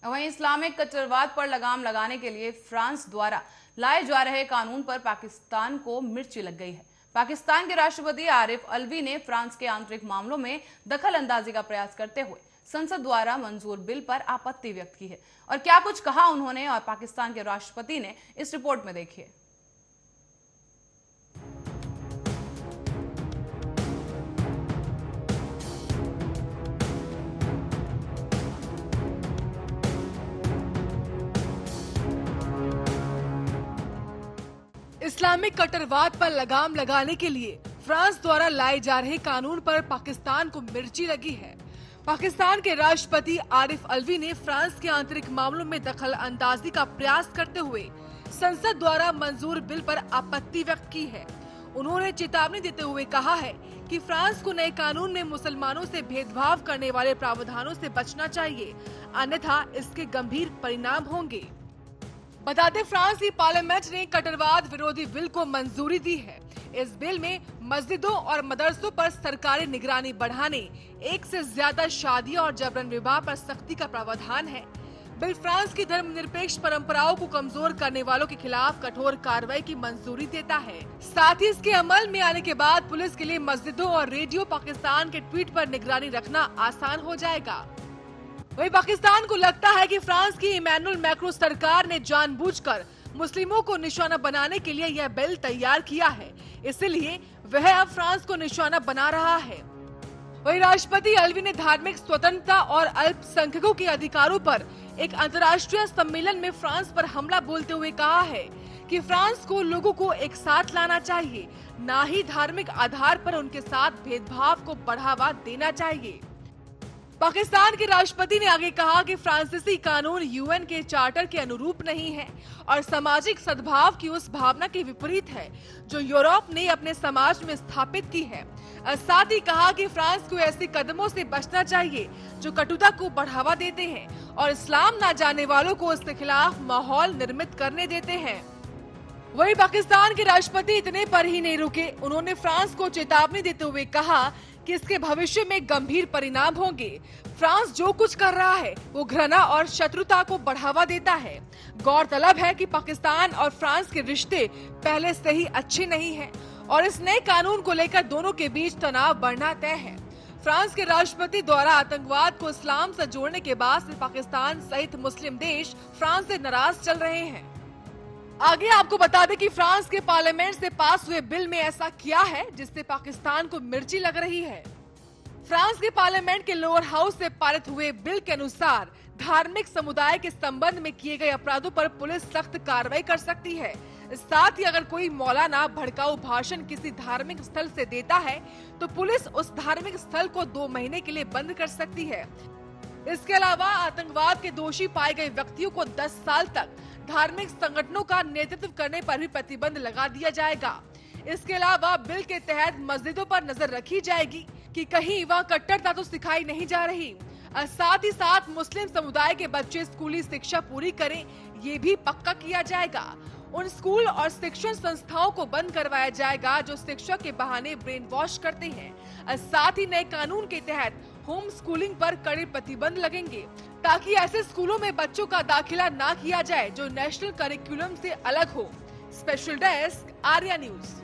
वहीं इस्लामिक कट्टरवाद पर लगाम लगाने के लिए फ्रांस द्वारा लाए जा रहे कानून पर पाकिस्तान को मिर्ची लग गई है। पाकिस्तान के राष्ट्रपति आरिफ अलवी ने फ्रांस के आंतरिक मामलों में दखल अंदाजी का प्रयास करते हुए संसद द्वारा मंजूर बिल पर आपत्ति व्यक्त की है। और क्या कुछ कहा उन्होंने और पाकिस्तान के राष्ट्रपति ने, इस रिपोर्ट में देखिए। इस्लामिक कट्टरवाद पर लगाम लगाने के लिए फ्रांस द्वारा लाए जा रहे कानून पर पाकिस्तान को मिर्ची लगी है। पाकिस्तान के राष्ट्रपति आरिफ अलवी ने फ्रांस के आंतरिक मामलों में दखल अंदाजी का प्रयास करते हुए संसद द्वारा मंजूर बिल पर आपत्ति व्यक्त की है। उन्होंने चेतावनी देते हुए कहा है कि फ्रांस को नए कानून में मुसलमानों से भेदभाव करने वाले प्रावधानों से बचना चाहिए, अन्यथा इसके गंभीर परिणाम होंगे। बता दें, फ्रांस की पार्लियामेंट ने कट्टरवाद विरोधी बिल को मंजूरी दी है। इस बिल में मस्जिदों और मदरसों पर सरकारी निगरानी बढ़ाने, एक से ज्यादा शादियां और जबरन विवाह पर सख्ती का प्रावधान है। बिल फ्रांस की धर्मनिरपेक्ष परंपराओं को कमजोर करने वालों के खिलाफ कठोर कार्रवाई की मंजूरी देता है। साथ ही इसके अमल में आने के बाद पुलिस के लिए मस्जिदों और रेडियो पाकिस्तान के ट्वीट पर निगरानी रखना आसान हो जाएगा। वहीं पाकिस्तान को लगता है कि फ्रांस की इमैनुअल मैक्रों सरकार ने जानबूझकर मुस्लिमों को निशाना बनाने के लिए यह बिल तैयार किया है, इसलिए वह अब फ्रांस को निशाना बना रहा है। वहीं राष्ट्रपति अलवी ने धार्मिक स्वतंत्रता और अल्पसंख्यकों के अधिकारों पर एक अंतर्राष्ट्रीय सम्मेलन में फ्रांस पर हमला बोलते हुए कहा है कि फ्रांस को लोगों को एक साथ लाना चाहिए, न ही धार्मिक आधार पर उनके साथ भेदभाव को बढ़ावा देना चाहिए। पाकिस्तान के राष्ट्रपति ने आगे कहा कि फ्रांसीसी कानून यूएन के चार्टर के अनुरूप नहीं है और सामाजिक सद्भाव की उस भावना के विपरीत है जो यूरोप ने अपने समाज में स्थापित की है। साथ ही कहा कि फ्रांस को ऐसे कदमों से बचना चाहिए जो कटुता को बढ़ावा देते हैं और इस्लाम न जानने वालों को उसके खिलाफ माहौल निर्मित करने देते हैं। वहीं पाकिस्तान के राष्ट्रपति इतने पर ही नहीं रुके, उन्होंने फ्रांस को चेतावनी देते हुए कहा कि इसके भविष्य में गंभीर परिणाम होंगे। फ्रांस जो कुछ कर रहा है वो घृणा और शत्रुता को बढ़ावा देता है। गौरतलब है कि पाकिस्तान और फ्रांस के रिश्ते पहले से ही अच्छे नहीं हैं और इस नए कानून को लेकर दोनों के बीच तनाव बढ़ना तय है। फ्रांस के राष्ट्रपति द्वारा आतंकवाद को इस्लाम से जोड़ने के बाद से पाकिस्तान सहित मुस्लिम देश फ्रांस से नाराज चल रहे हैं। आगे आपको बता दें कि फ्रांस के पार्लियामेंट से पास हुए बिल में ऐसा क्या है जिससे पाकिस्तान को मिर्ची लग रही है। फ्रांस के पार्लियामेंट के लोअर हाउस से पारित हुए बिल के अनुसार धार्मिक समुदाय के संबंध में किए गए अपराधों पर पुलिस सख्त कार्रवाई कर सकती है। साथ ही अगर कोई मौलाना भड़काऊ भाषण किसी धार्मिक स्थल से देता है तो पुलिस उस धार्मिक स्थल को 2 महीने के लिए बंद कर सकती है। इसके अलावा आतंकवाद के दोषी पाए गए व्यक्तियों को 10 साल तक धार्मिक संगठनों का नेतृत्व करने पर भी प्रतिबंध लगा दिया जाएगा। इसके अलावा बिल के तहत मस्जिदों पर नजर रखी जाएगी कि कहीं वहाँ कट्टरता तो सिखाई नहीं जा रही। साथ ही साथ मुस्लिम समुदाय के बच्चे स्कूली शिक्षा पूरी करें, ये भी पक्का किया जाएगा। उन स्कूल और शिक्षण संस्थाओं को बंद करवाया जाएगा जो शिक्षा के बहाने ब्रेन वॉश करते हैं। साथ ही नए कानून के तहत होम स्कूलिंग पर कड़े प्रतिबंध लगेंगे ताकि ऐसे स्कूलों में बच्चों का दाखिला ना किया जाए जो नेशनल करिकुलम से अलग हो। Special desk, Arya news.